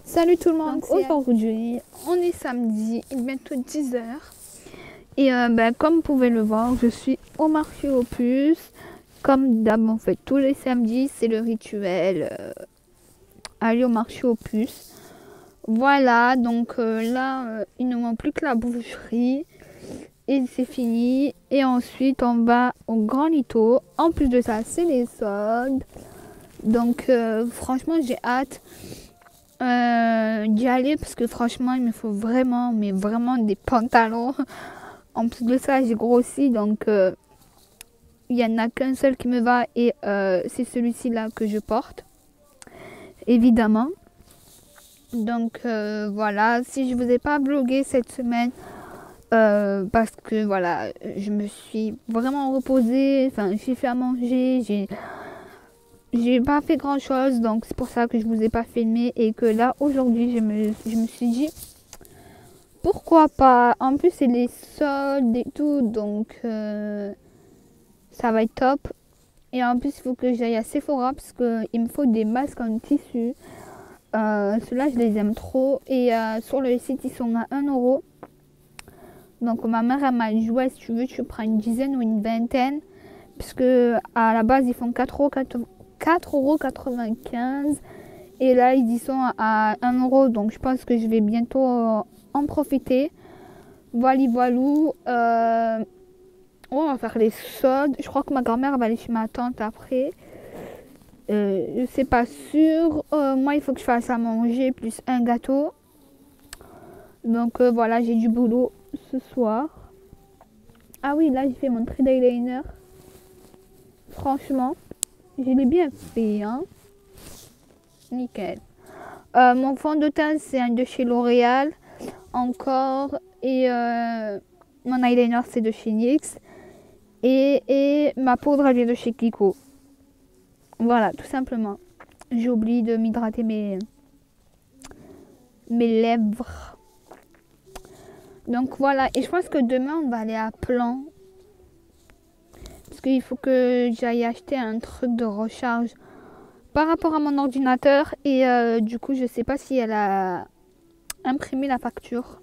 Salut tout le monde, aujourd'hui on est samedi, il est bientôt 10h et comme vous pouvez le voir, je suis au marché aux puces. Comme d'hab, en fait, tous les samedis c'est le rituel, aller au marché aux puces. Voilà, donc là il ne manque plus que la boucherie et c'est fini. Et ensuite on va au Grand Lito. En plus de ça, c'est les soldes, donc franchement j'ai hâte d'y aller parce que franchement il me faut vraiment, mais vraiment des pantalons. En plus de ça, j'ai grossi, donc il n'y en a qu'un seul qui me va et c'est celui-ci là que je porte, évidemment. Donc voilà, si je vous ai pas vlogué cette semaine, parce que voilà, je me suis vraiment reposée, enfin j'ai fait à manger, j'ai pas fait grand chose, donc c'est pour ça que je vous ai pas filmé et que là aujourd'hui je me suis dit pourquoi pas. En plus c'est les soldes et tout, donc ça va être top. Et en plus il faut que j'aille à Sephora parce qu'il me faut des masques en tissu. Ceux-là je les aime trop et sur le site ils sont à 1€. Donc ma mère elle m'a dit ouais, si tu veux tu prends une dizaine ou une vingtaine, puisque à la base ils font 4,95€. Et là, ils y sont à 1€. Donc, je pense que je vais bientôt en profiter. Voilà, voilou. On va faire les soldes. Je crois que ma grand-mère va aller chez ma tante après. Je sais pas sûr. Moi, il faut que je fasse à manger plus un gâteau. Donc, voilà, j'ai du boulot ce soir. Ah oui, là, j'ai fait mon trait d'eyeliner. Franchement, je l'ai bien fait, hein. Nickel. Mon fond de teint, c'est un de chez L'Oréal encore. Et mon eyeliner, c'est de chez NYX. Et ma poudre, elle vient de chez Kiko. Voilà, tout simplement. J'ai oublié de m'hydrater mes lèvres. Donc voilà. Et je pense que demain, on va aller à Plan. Parce qu'il faut que j'aille acheter un truc de recharge par rapport à mon ordinateur. Et du coup, je sais pas si elle a imprimé la facture.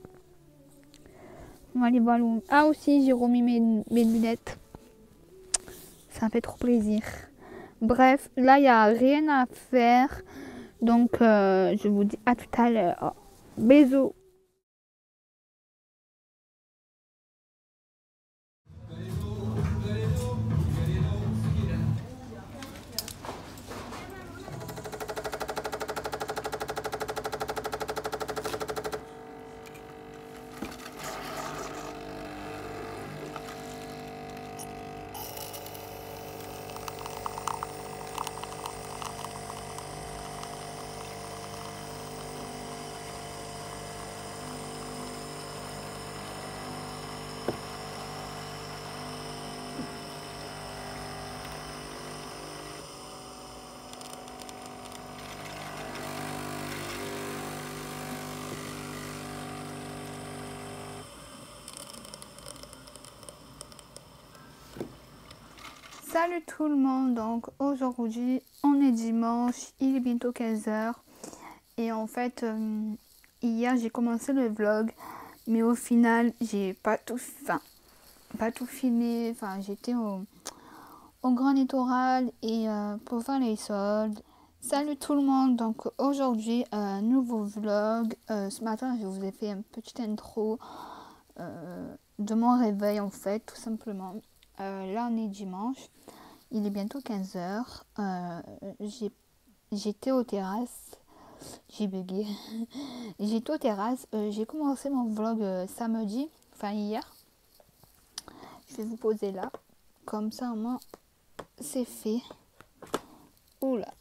Voilà, voilà. Ah aussi, j'ai remis mes lunettes. Ça me fait trop plaisir. Bref, là, il n'y a rien à faire. Donc, je vous dis à tout à l'heure. Bisous. Salut tout le monde, donc aujourd'hui on est dimanche, il est bientôt 15h et en fait hier j'ai commencé le vlog mais au final j'ai pas tout filmé, enfin j'étais au Grand Littoral et pour faire les soldes. Salut tout le monde, donc aujourd'hui un nouveau vlog. Ce matin je vous ai fait une petite intro de mon réveil en fait, tout simplement. Là on est dimanche, il est bientôt 15h. J'étais aux terrasses, j'ai bugué. J'étais aux terrasses, j'ai commencé mon vlog samedi, enfin hier. Je vais vous poser là, comme ça au moins c'est fait. Oula.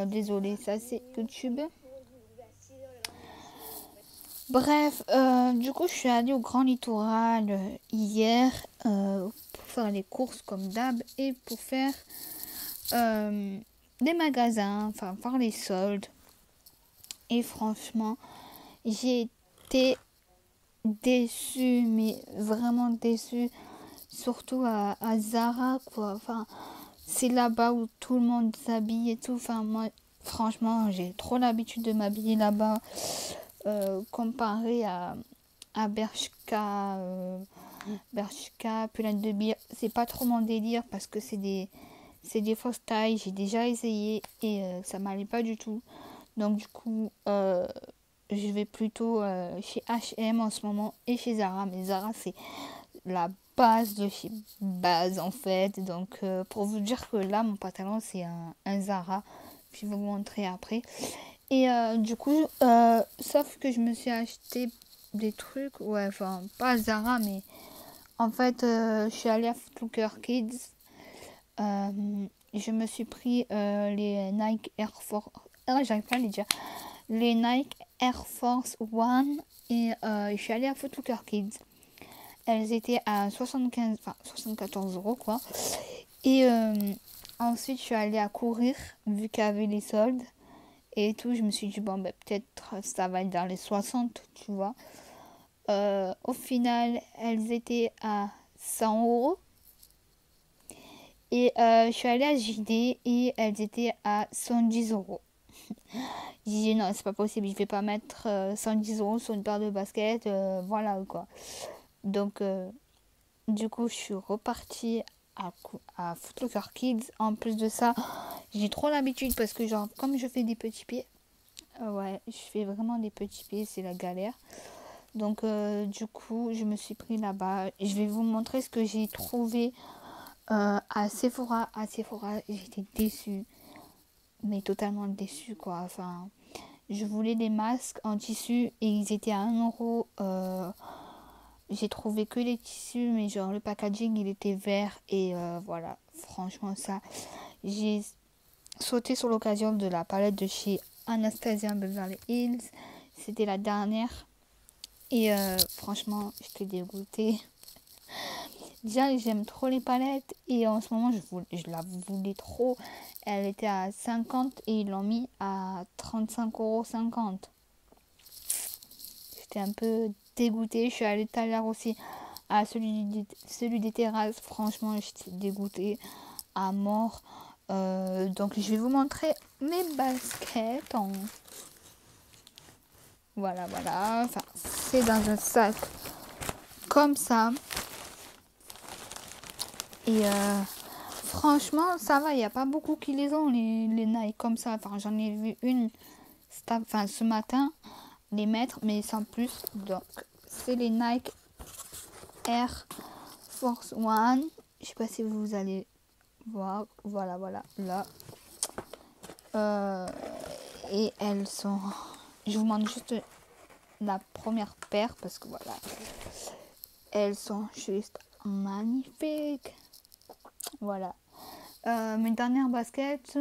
Désolée, ça c'est YouTube. Bref, du coup je suis allée au Grand Littoral hier pour faire les courses comme d'hab et pour faire des magasins, enfin faire les soldes. Et franchement, j'ai été déçue, mais vraiment déçue, surtout à Zara quoi. Enfin, c'est là-bas où tout le monde s'habille et tout. Enfin, moi, Franchement, j'ai trop l'habitude de m'habiller là-bas. Comparé à Bershka, Bershka, Pull&Bear, de Beer, c'est pas trop mon délire parce que c'est des fausses tailles. J'ai déjà essayé et ça m'allait pas du tout. Donc du coup, je vais plutôt chez H&M en ce moment et chez Zara. Mais Zara, c'est la base de chez base en fait. Donc pour vous dire que là, mon pantalon, c'est un Zara. Puis je vais vous montrer après. Et du coup, sauf que je me suis acheté des trucs, ouais, enfin, pas Zara, mais en fait, je suis allée à Foot Locker Kids. Je me suis pris les Nike Air Force, j'arrive pas à les dire, les Nike Air Force One et je suis allée à Foot Locker Kids. Elles étaient à 75, enfin 74 euros quoi. Et ensuite, je suis allée à courir vu qu'il y avait les soldes et tout. Je me suis dit, bon, ben, peut-être ça va être dans les 60, tu vois. Au final, elles étaient à 100 euros. Et je suis allée à JD et elles étaient à 110 euros. J'ai dit non, c'est pas possible, je vais pas mettre 110 euros sur une paire de baskets, voilà quoi. Donc, du coup, je suis repartie à Foot Locker Kids. En plus de ça, j'ai trop l'habitude parce que, genre, comme je fais des petits pieds, ouais, je fais vraiment des petits pieds, c'est la galère. Donc, du coup, je me suis pris là-bas. Je vais vous montrer ce que j'ai trouvé à Sephora. À Sephora, j'étais déçue, mais totalement déçue, quoi. Enfin, je voulais des masques en tissu et ils étaient à 1 euro. J'ai trouvé que les tissus, mais genre le packaging il était vert et voilà, franchement ça. J'ai sauté sur l'occasion de la palette de chez Anastasia Beverly Hills. C'était la dernière et franchement j'étais dégoûtée. Déjà j'aime trop les palettes et en ce moment je la voulais trop. Elle était à 50 et ils l'ont mis à 35,50 €. J'étais un peu dégoûtée. Je suis allée tout à l'heure aussi à celui des terrasses. Franchement, j'étais dégoûtée à mort. Donc, je vais vous montrer mes baskets. Voilà, voilà. Enfin, c'est dans un sac comme ça. Et franchement, ça va. Il n'y a pas beaucoup qui les ont, les Nike comme ça. Enfin, j'en ai vu une ce matin, les mettre, mais sans plus. Donc, c'est les Nike Air Force One. Je sais pas si vous allez voir. Voilà, voilà, là. Et elles sont... Je vous montre juste la première paire parce que voilà. Elles sont juste magnifiques. Voilà. Mes dernières baskets,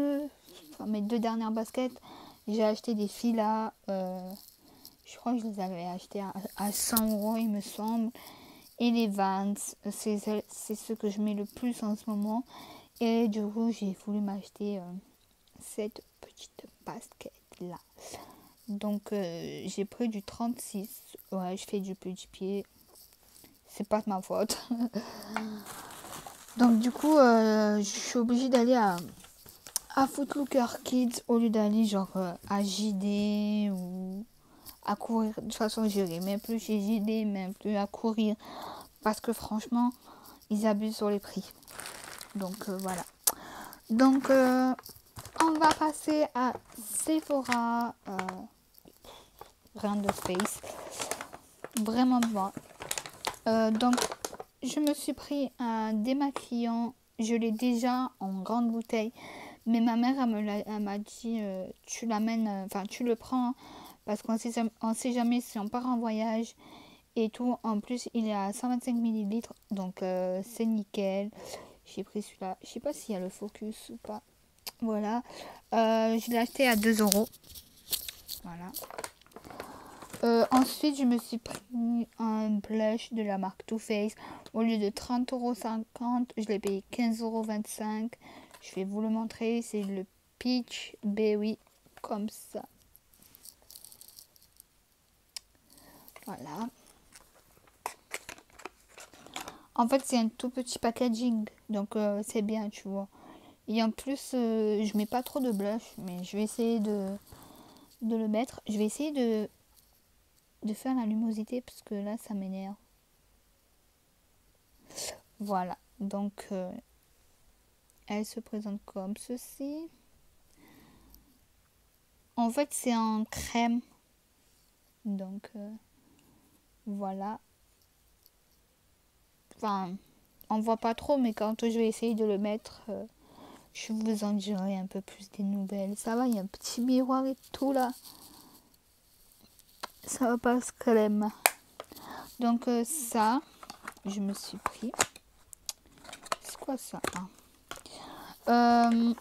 mes 2 dernières baskets, j'ai acheté des Fila. Je crois que je les avais achetées à 100 euros, il me semble. Et les Vans, c'est ce que je mets le plus en ce moment. Et du coup, j'ai voulu m'acheter cette petite basket là. Donc, j'ai pris du 36. Ouais, je fais du petit pied. C'est pas de ma faute. Donc, du coup, je suis obligée d'aller à Foot Locker Kids au lieu d'aller genre à JD ou à courir. De toute façon, j'irai même plus chez JD, même plus à courir. Parce que franchement, ils abusent sur les prix. Donc voilà. Donc on va passer à Sephora. Rien de space. Vraiment bon. Donc je me suis pris un démaquillant. Je l'ai déjà en grande bouteille. Mais ma mère, elle m'a dit, tu l'amènes, enfin tu le prends parce qu'on sait jamais si on part en voyage et tout. En plus, il est à 125 millilitres, donc c'est nickel. J'ai pris celui-là. Je sais pas s'il y a le focus ou pas. Voilà. Je l'ai acheté à 2 euros. Voilà. Ensuite, je me suis pris un blush de la marque Too Faced. Au lieu de 30,50 €, je l'ai payé 15,25 €. Je vais vous le montrer. C'est le Peach Berry. Comme ça. Voilà. En fait, c'est un tout petit packaging. Donc, c'est bien, tu vois. Et en plus, je mets pas trop de blush, mais je vais essayer de le mettre. Je vais essayer de faire la lumosité parce que là, ça m'énerve. Voilà, donc elle se présente comme ceci. En fait, c'est en crème. Donc, voilà. Enfin, on voit pas trop, mais quand je vais essayer de le mettre, je vous en dirai un peu plus des nouvelles. Ça va, il y a un petit miroir et tout là. Ça va pas se crème. Donc, ça, je me suis pris. C'est quoi ça?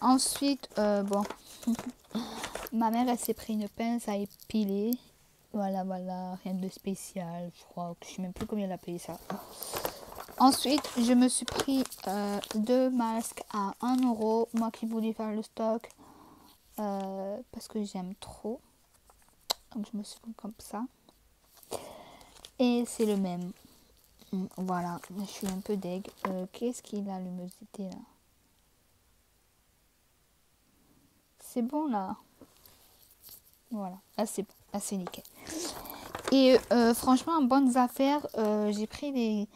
Ensuite, bon, ma mère, elle s'est pris une pince à épiler. Voilà, rien de spécial. Je crois que je sais même plus combien elle a payé ça. Ensuite, je me suis pris 2 masques à 1 €. Moi qui voulais faire le stock parce que j'aime trop. Donc, je me suis pris comme ça. Et c'est le même. Voilà, je suis un peu deg. Qu'est-ce qu'il a, lumosité là? C'est bon là. Voilà, là c'est bon. Là c'est nickel. Et franchement, en bonnes affaires, j'ai pris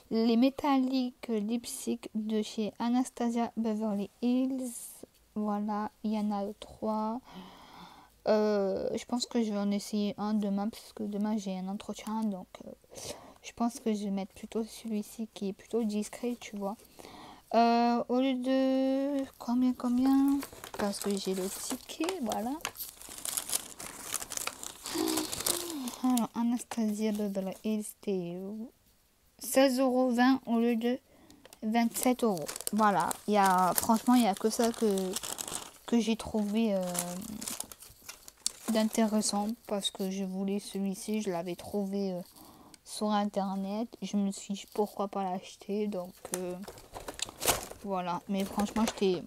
les métalliques lipstick de chez Anastasia Beverly Hills. Voilà, il y en a 3. Je pense que je vais en essayer un demain parce que demain j'ai un entretien. Donc je pense que je vais mettre plutôt celui-ci qui est plutôt discret, tu vois. Au lieu de combien parce que j'ai le ticket, voilà. Alors, Anastasia Beverly Hills, c'était 16,20 € au lieu de 27 €. Voilà, franchement, il n'y a que ça que j'ai trouvé d'intéressant parce que je voulais celui-ci, je l'avais trouvé sur internet. Je me suis dit pourquoi pas l'acheter, donc voilà. Mais franchement, j'étais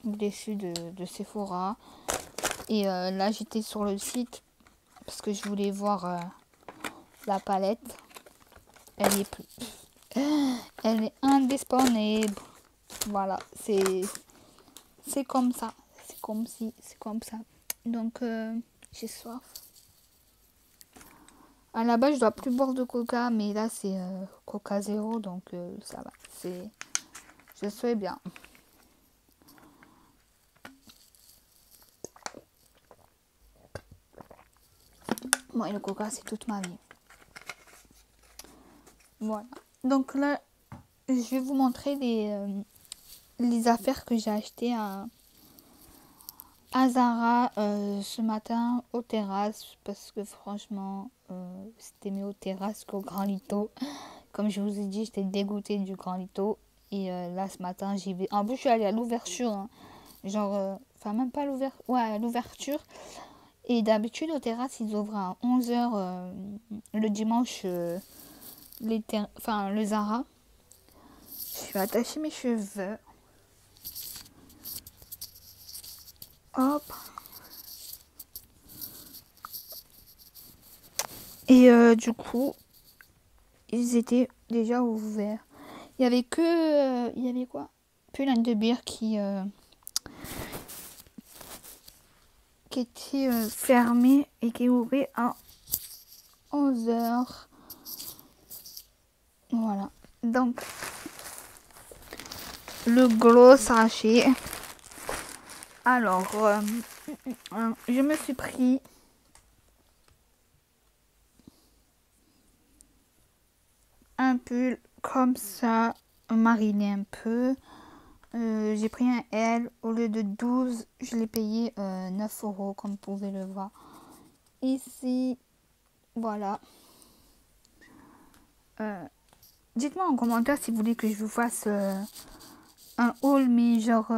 déçue de Sephora. Et là, j'étais sur le site parce que je voulais voir la palette. Elle est indisponible. Voilà, c'est comme ça. C'est comme si, c'est comme ça. Donc, j'ai soif. À la base, je dois plus boire de coca, mais là, c'est coca zéro, donc ça va. Je suis bien. Moi, le coca, c'est toute ma vie. Voilà. Donc là, je vais vous montrer les affaires que j'ai achetées à Zara ce matin aux terrasses. Parce que franchement, c'était mieux aux terrasses qu'au Grand Lito. Comme je vous ai dit, j'étais dégoûtée du Grand Lito. Et là, ce matin, j'y vais. En plus, je suis allée à l'ouverture. Hein. Genre, enfin, même pas l'ouverture. Ouais, à l'ouverture. Et d'habitude, aux terrasses, ils ouvrent à 11 h le dimanche. Le Zara. Je vais attacher mes cheveux. Hop. Et du coup, ils étaient déjà ouverts. Il y avait que... il y avait quoi? Pull & Bear qui était fermé et qui ouvrait à 11 h. Voilà. Donc, le gros sachet. Alors, je me suis pris un pull comme ça, mariné un peu. J'ai pris un L au lieu de 12, je l'ai payé 9 € comme vous pouvez le voir ici. Voilà. Dites-moi en commentaire si vous voulez que je vous fasse un haul, mais genre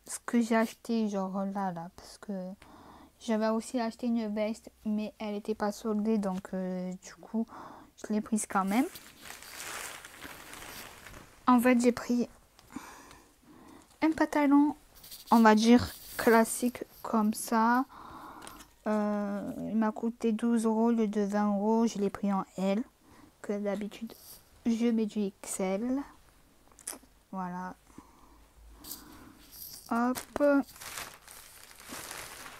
ce que j'ai acheté, genre là, parce que j'avais aussi acheté une veste, mais elle n'était pas soldée, donc du coup, je l'ai prise quand même. En fait, j'ai pris un pantalon, on va dire classique comme ça. Il m'a coûté 12 € au lieu de 20 €. Je l'ai pris en L, que d'habitude je mets du XL. Voilà. Hop.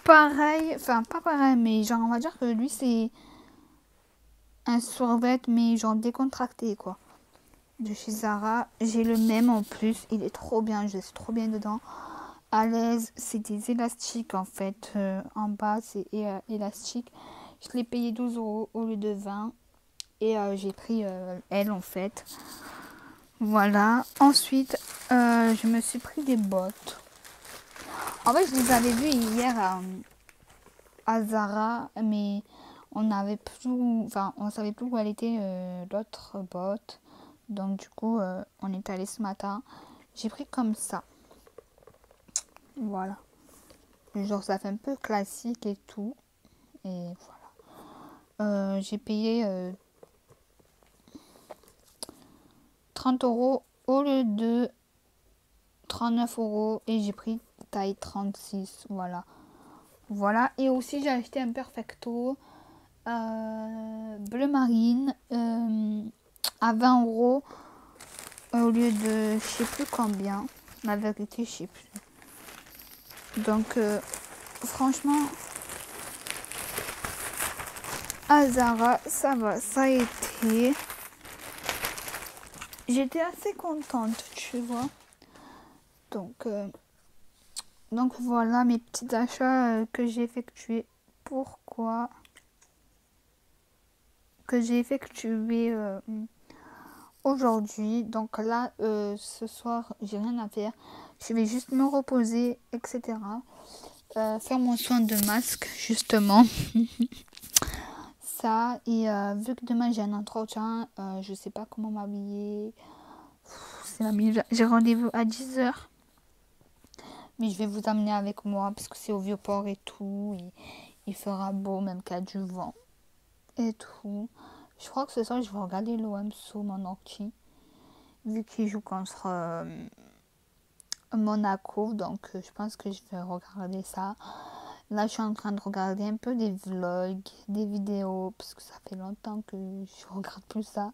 Pareil, enfin pas pareil, mais genre on va dire que lui c'est un survêt mais genre décontracté quoi. De chez Zara, j'ai le même en plus, il est trop bien, je suis trop bien dedans. À l'aise, c'est des élastiques en fait, en bas c'est élastique. Je l'ai payé 12 € au lieu de 20 et j'ai pris elle en fait. Voilà, ensuite je me suis pris des bottes. En fait je les avais vues hier à Zara, mais on n'avait plus, enfin on savait plus où elle était l'autre botte. Donc du coup on est allé ce matin. J'ai pris comme ça. Voilà. Genre ça fait un peu classique et tout. Et voilà. J'ai payé 30 € au lieu de 39 € et j'ai pris taille 36. Voilà. Voilà. Et aussi j'ai acheté un perfecto bleu marine à 20 € au lieu de je sais plus combien. La vérité, je sais plus. Donc franchement à Zara, ça va, ça a été. J'étais assez contente, tu vois. Donc voilà mes petits achats que j'ai effectués. Pourquoi que j'ai effectué aujourd'hui. Donc là, ce soir, j'ai rien à faire. Je vais juste me reposer, etc. Faire mon soin de masque, justement. Ça, et vu que demain j'ai un entretien, je sais pas comment m'habiller. C'est la minute. J'ai rendez-vous à 10 h. Mais je vais vous amener avec moi parce que c'est au Vieux-Port et tout. Et il fera beau, même qu'il y a du vent et tout. Je crois que ce soir, je vais regarder l'OM sous mon orti. Vu qu'il joue contre Monaco. Donc, je pense que je vais regarder ça. Là, je suis en train de regarder un peu des vlogs, des vidéos. Parce que ça fait longtemps que je regarde plus ça.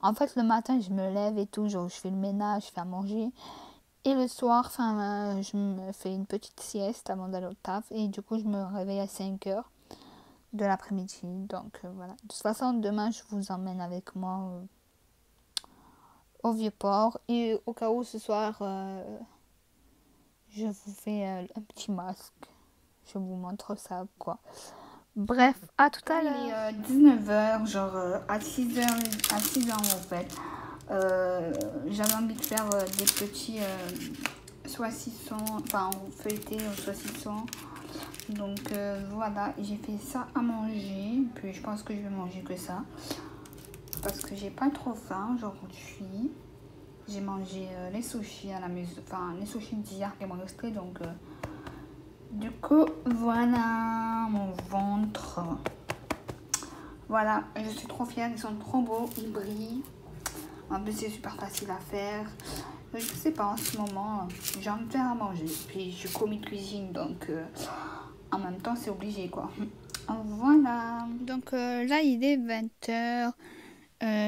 En fait, le matin, je me lève et tout. Genre, je fais le ménage, je fais à manger. Et le soir, je me fais une petite sieste avant d'aller au taf. Et du coup, je me réveille à 5 h de l'après-midi. Donc voilà. De toute façon, demain, je vous emmène avec moi au Vieux-Port. Et au cas où ce soir, je vous fais un petit masque. Je vous montre ça, quoi. Bref, à tout à l'heure. Il est 19 h, genre à 6 h, à 6 h en fait. J'avais envie de faire des petits saucissons, enfin feuilletés au saucisson. Donc voilà, j'ai fait ça à manger. Puis je pense que je vais manger que ça. Parce que j'ai pas trop faim aujourd'hui. J'ai mangé les sushis à la maison. Enfin, les sushis d'hier qui m'ont resté. Donc du coup, voilà mon ventre. Voilà, je suis trop fière. Ils sont trop beaux, ils brillent. En plus, c'est super facile à faire. Je sais pas, en ce moment, j'ai envie de faire à manger. Puis je suis commis de cuisine, donc en même temps, c'est obligé, quoi. Voilà. Donc là, il est 20 h.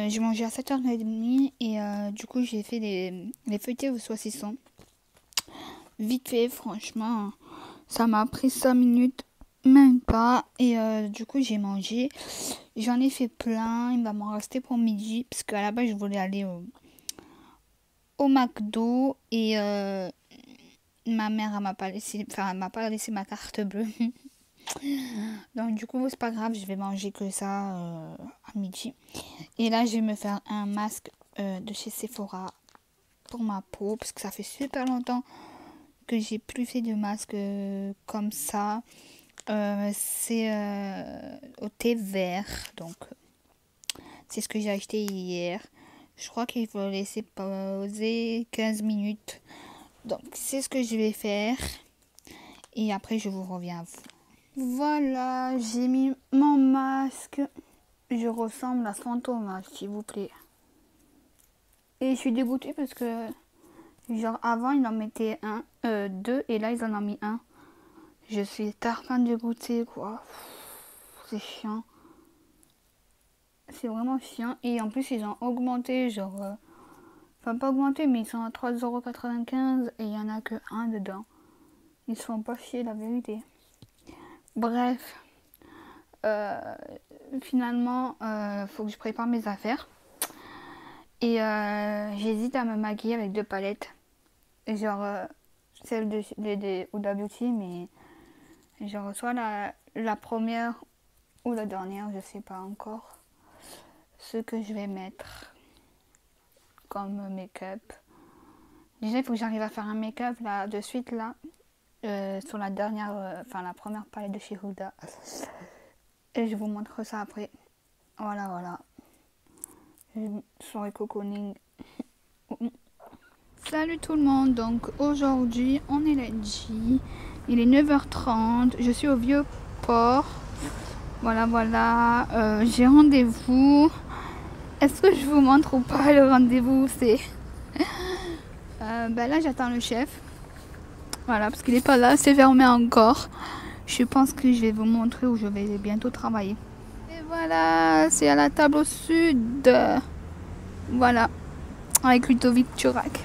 J'ai mangé à 7 h 30 et du coup, j'ai fait les feuilletés au saucisson. Vite fait, franchement, ça m'a pris 5 minutes, même pas. Et du coup, j'ai mangé. J'en ai fait plein. Il va m'en rester pour midi. Parce qu'à la base, je voulais aller au McDo. Et ma mère, elle m'a pas laissé ma carte bleue. Donc du coup, c'est pas grave. Je vais manger que ça à midi. Et là, je vais me faire un masque de chez Sephora pour ma peau. Parce que ça fait super longtemps que j'ai plus fait de masque comme ça. C'est au thé vert, donc c'est ce que j'ai acheté hier. Je crois qu'il faut le laisser poser 15 minutes. Donc c'est ce que je vais faire. Et après je vous reviens à vous. Voilà, j'ai mis mon masque. Je ressemble à Fantôme, s'il vous plaît. Et je suis dégoûtée parce que genre avant ils en mettaient deux et là ils en ont mis un. Je suis tarpin dégoûtée, quoi. C'est chiant. C'est vraiment chiant. Et en plus, ils ont augmenté, genre, Enfin, pas augmenté, mais ils sont à 3,95 € et il n'y en a que un dedans. Ils se font pas chier, la vérité. Bref, finalement, faut que je prépare mes affaires. Et j'hésite à me maquiller avec 2 palettes. Genre, celle de Huda Beauty, mais genre soit la première ou la dernière, je sais pas encore ce que je vais mettre comme make-up. Déjà, il faut que j'arrive à faire un make-up là, de suite là, sur la dernière, enfin la première palette de chez Huda. Et je vous montre ça après. Voilà, voilà. Soirée cocooning. Salut tout le monde, donc aujourd'hui on est lundi, il est 9h30, je suis au vieux port. Voilà, voilà, j'ai rendez-vous. Est-ce que je vous montre ou pas le rendez-vous? C'est ben là j'attends le chef. Voilà, parce qu'il n'est pas là, c'est fermé encore. Je pense que je vais vous montrer où je vais bientôt travailler. Et voilà, c'est à la table au sud. Voilà, avec Ludovic Turak.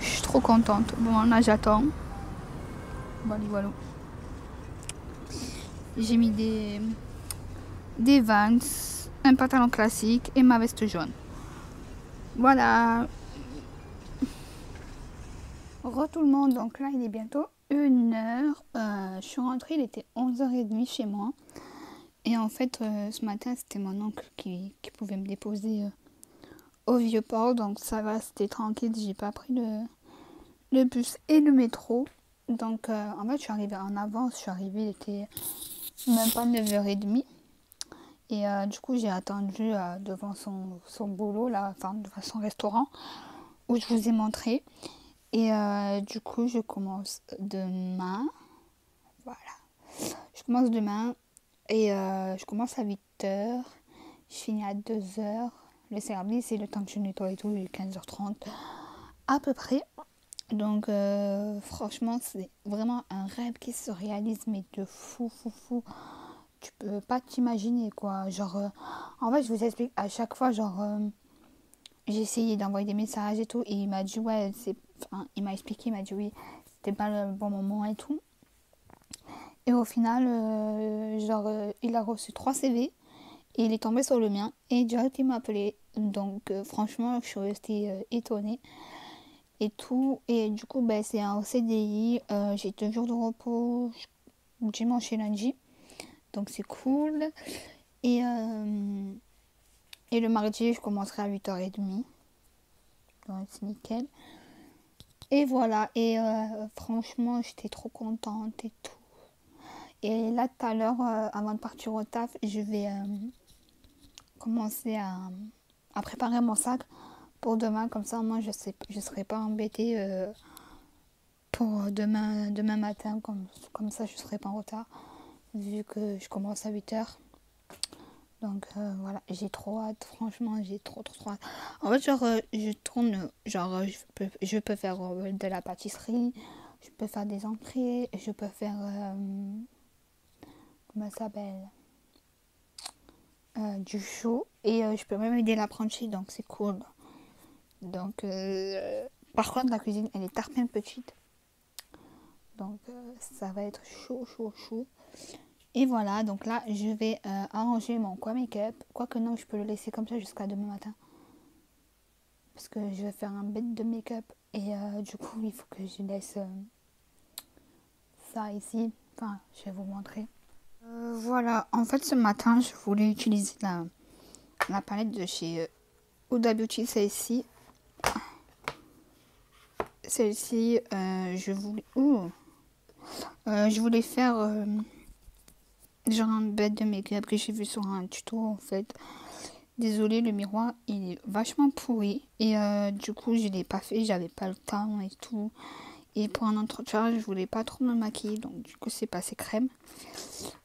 Je suis trop contente. Bon, là j'attends. Voilà, voilà. J'ai mis des Vans, un pantalon classique et ma veste jaune. Voilà. Re tout le monde, donc là il est bientôt 1h. Je suis rentrée, il était 11h30 chez moi. Et en fait, ce matin, c'était mon oncle qui pouvait me déposer au vieux port. Donc ça va, c'était tranquille, j'ai pas pris le bus et le métro. Donc en fait, je suis arrivée en avance, je suis arrivée, il était même pas 9h30. Et du coup, j'ai attendu devant son boulot, là, enfin, devant son restaurant, où je vous ai montré. Et du coup, je commence demain. Voilà. Je commence demain et je commence à 8h. Je finis à 2h. Le service, c'est le temps que je nettoie et tout, il est 15h30 à peu près. Donc, franchement, c'est vraiment un rêve qui se réalise, mais de fou, fou, fou. Tu peux pas t'imaginer, quoi. Genre, en fait, je vous explique à chaque fois, genre, j'ai essayé d'envoyer des messages et tout, et il m'a dit, ouais, enfin, il m'a expliqué, il m'a dit, oui, c'était pas le bon moment et tout. Et au final, genre, il a reçu 3 CV, et il est tombé sur le mien, et direct, il m'a appelé. Donc, franchement, je suis restée étonnée. Et tout, et du coup, ben, c'est un CDI, j'ai 2 jours de repos, dimanche et lundi. Donc c'est cool. Et le mardi, je commencerai à 8h30. Donc c'est nickel. Et voilà. Et franchement, j'étais trop contente et tout. Et là, tout à l'heure, avant de partir au taf, je vais commencer à préparer mon sac pour demain. Comme ça, moi, je serai pas embêtée pour demain matin. Comme ça, je serai pas en retard. Vu que je commence à 8h. Donc voilà, j'ai trop hâte, franchement, j'ai trop hâte. En fait, genre, je tourne, genre, je peux faire de la pâtisserie, je peux faire des entrées, je peux faire, comment ça s'appelle, du chaud, et je peux même aider l'apprenti, donc c'est cool. Donc, par contre, la cuisine, elle est tarpin petite, donc ça va être chaud, chaud, chaud. Et voilà, donc là, je vais arranger mon make-up. Quoique non, je peux le laisser comme ça jusqu'à demain matin. Parce que je vais faire un bête de make-up. Et du coup, il faut que je laisse ça ici. Enfin, je vais vous montrer. Voilà, en fait, ce matin, je voulais utiliser la palette de chez Huda Beauty, celle-ci. Celle-ci, je voulais faire... genre un bête de make-up que j'ai vu sur un tuto en fait. Désolée, le miroir il est vachement pourri et du coup je l'ai pas fait, j'avais pas le temps et tout. Et pour un entretien je voulais pas trop me maquiller donc du coup c'est passé crème.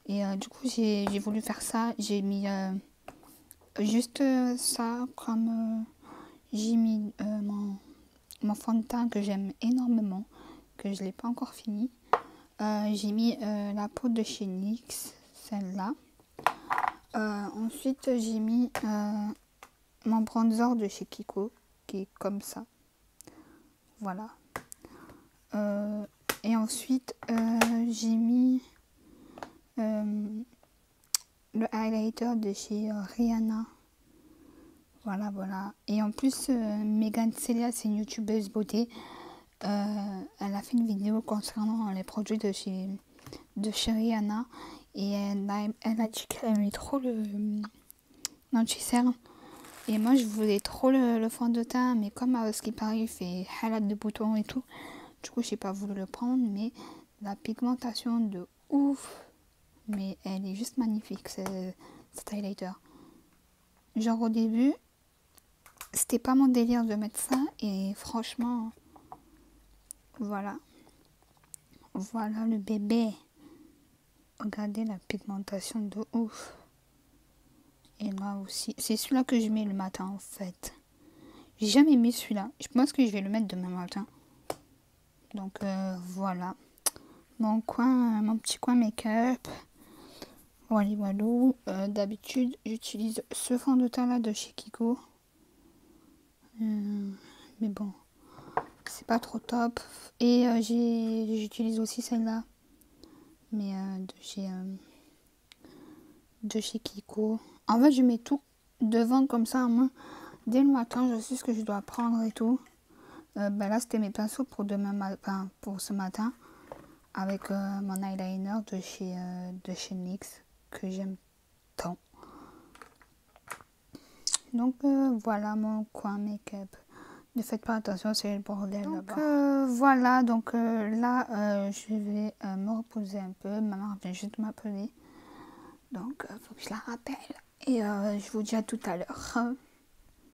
Et du coup j'ai voulu faire ça, j'ai mis juste ça comme j'ai mis mon fond de teint que j'aime énormément, que je l'ai pas encore fini. J'ai mis la poudre de chez NYX, celle-là. Ensuite, j'ai mis mon bronzer de chez Kiko. qui est comme ça. Voilà. Et ensuite, j'ai mis le highlighter de chez Rihanna. Voilà, voilà. Et en plus, Megan Celia, c'est une youtubeuse beauté. Elle a fait une vidéo concernant les produits de chez Rihanna. Et elle a dit qu'elle aimait trop le l'anti-cerne. Et moi, je voulais trop le fond de teint. Mais comme à ce qui paraît, il fait halade de boutons et tout. Du coup, j'ai pas voulu le prendre. Mais la pigmentation de ouf. Mais elle est juste magnifique, cet highlighter. Genre au début, c'était pas mon délire de mettre ça. Et franchement, voilà. Voilà le bébé. Regardez la pigmentation de ouf. Et là aussi. C'est celui-là que je mets le matin en fait. J'ai jamais mis celui-là. Je pense que je vais le mettre demain matin. Donc voilà. Mon petit coin make-up. Voilà, voilà. D'habitude, j'utilise ce fond de teint là de chez Kiko. Mais bon, c'est pas trop top. Et j'utilise aussi celle-là. Mais de chez Kiko. En fait, je mets tout devant comme ça. Moi, dès le matin, je sais ce que je dois prendre et tout. Là, c'était mes pinceaux pour pour ce matin. Avec mon eyeliner de chez NYX que j'aime tant. Donc voilà mon coin make-up. Ne faites pas attention, c'est le bordel là-bas. Voilà, donc là je vais me reposer un peu. Maman vient juste m'appeler. Donc faut que je la rappelle. Et je vous dis à tout à l'heure.